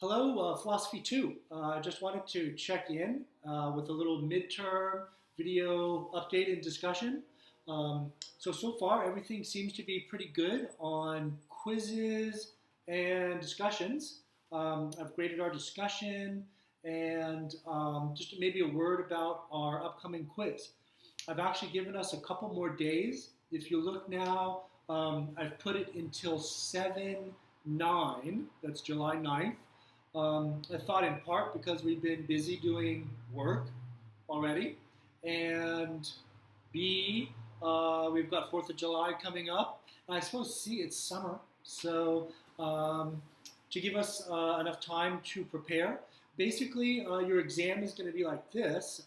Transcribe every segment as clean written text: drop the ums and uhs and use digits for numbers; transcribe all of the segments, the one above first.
Hello, Philosophy 2. I just wanted to check in with a little midterm video update and discussion. So far, everything seems to be pretty good on quizzes and discussions. I've graded our discussion and just maybe a word about our upcoming quiz. I've actually given us a couple more days. If you look now, I've put it until 7/9, that's July 9th. I thought in part because we've been busy doing work already, and B, we've got 4th of July coming up, and I suppose C, it's summer, so to give us enough time to prepare. Basically, your exam is going to be like this.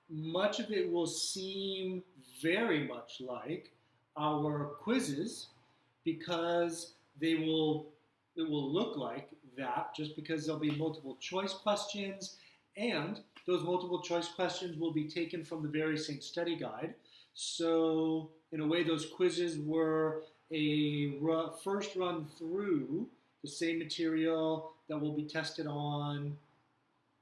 Much of it will seem very much like our quizzes because they will it will look like that just because there'll be multiple choice questions, and those multiple choice questions will be taken from the Very Succinct Study Guide. So in a way, those quizzes were a first run through the same material that will be tested on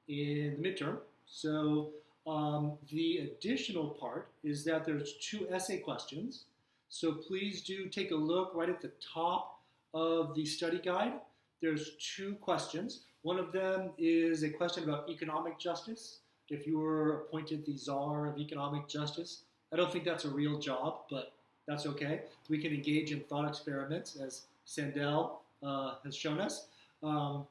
in the midterm. So the additional part is that there's two essay questions. So please do take a look right at the top of the study guide. There's two questions. One of them is a question about economic justice. If you were appointed the czar of economic justice, I don't think that's a real job, but that's okay. We can engage in thought experiments, as Sandel has shown us. So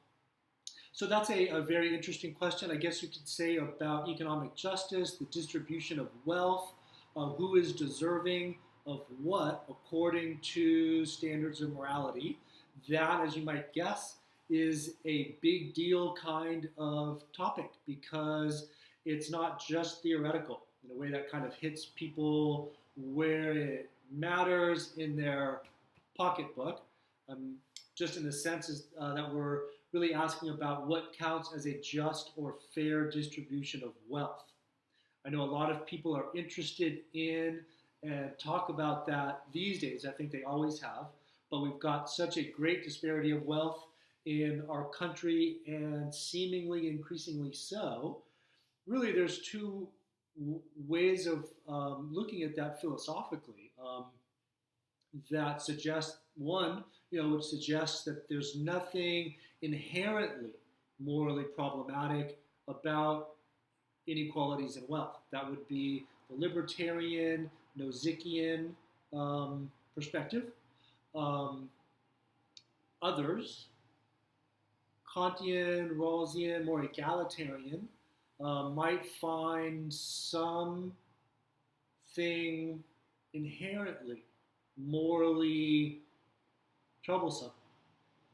that's a very interesting question. I guess you could say about economic justice, the distribution of wealth, who is deserving of what according to standards of morality. That, as you might guess, is a big deal kind of topic because it's not just theoretical in a way that kind of hits people where it matters in their pocketbook. Just in the sense that we're really asking about what counts as a just or fair distribution of wealth. I know a lot of people are interested in and talk about that these days. I think they always have, but we've got such a great disparity of wealth in our country, and seemingly increasingly so. Really, there's two ways of looking at that philosophically that suggest one, which suggests that there's nothing inherently morally problematic about inequalities in wealth. That would be the libertarian, Nozickian perspective. Others, Kantian, Rawlsian, more egalitarian, might find something inherently morally troublesome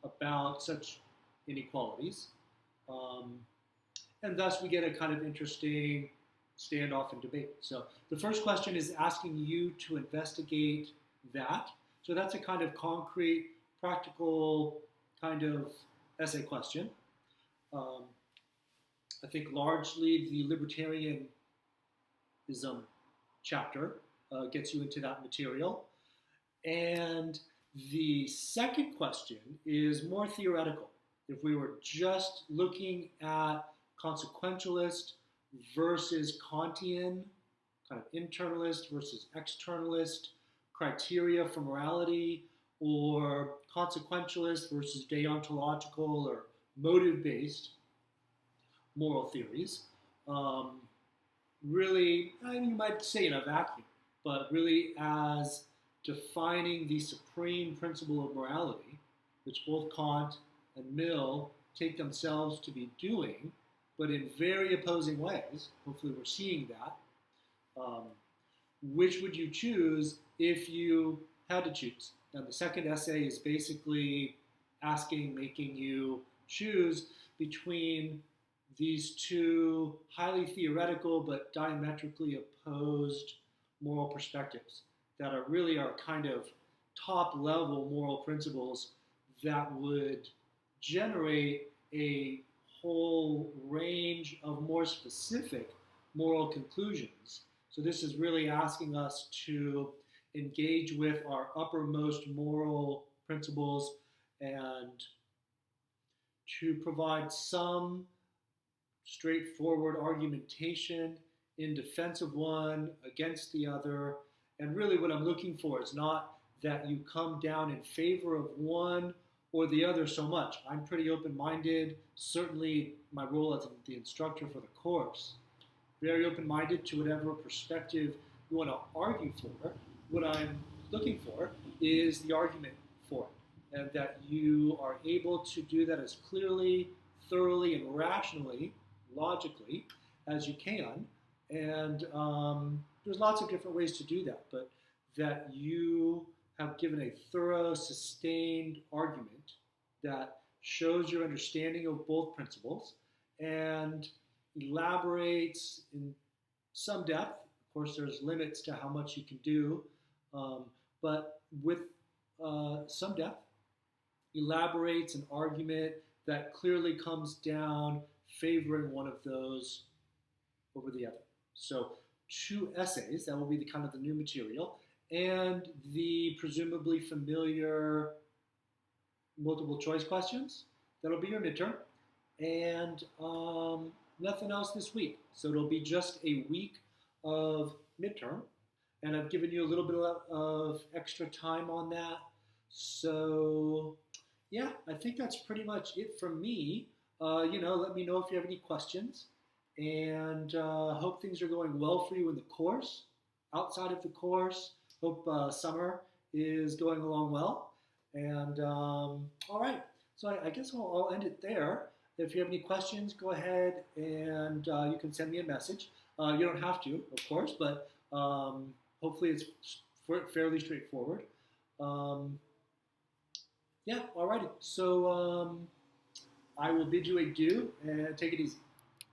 about such inequalities. And thus we get a kind of interesting standoff and debate. So the first question is asking you to investigate that. So that's a kind of concrete, practical kind of essay question. I think largely the libertarianism chapter gets you into that material. And the second question is more theoretical. If we were just looking at consequentialist versus Kantian, kind of internalist versus externalist criteria for morality, or consequentialist versus deontological or motive-based moral theories, really, you might say in a vacuum, but really as defining the supreme principle of morality, which both Kant and Mill take themselves to be doing, but in very opposing ways. Hopefully we're seeing that. Which would you choose if you had to choose? Now the second essay is basically making you choose between these two highly theoretical but diametrically opposed moral perspectives that are kind of top level moral principles that would generate a whole range of more specific moral conclusions. So this is really asking us to engage with our uppermost moral principles and to provide some straightforward argumentation in defense of one against the other. And really, what I'm looking for is not that you come down in favor of one or the other so much. I'm pretty open minded, certainly, my role as the instructor for the course. Very open minded to whatever perspective you want to argue for. What I'm looking for is the argument for it, and that you are able to do that as clearly, thoroughly, and rationally, logically as you can. And there's lots of different ways to do that, but that you have given a thorough, sustained argument that shows your understanding of both principles and elaborates in some depth. Of course, there's limits to how much you can do, but with some depth, elaborates an argument that clearly comes down favoring one of those over the other. So 2 essays, that will be the kind of the new material, and the presumably familiar multiple choice questions. That'll be your midterm. And nothing else this week. So it'll be just a week of midterm. And I've given you a little bit of extra time on that. So yeah, I think that's pretty much it from me. Let me know if you have any questions. And hope things are going well for you in the course, outside of the course. Hope summer is going along well. And all right, so I guess I'll end it there. If you have any questions, go ahead and you can send me a message. You don't have to, of course, but hopefully it's fairly straightforward. Yeah, all righty. So I will bid you adieu and take it easy.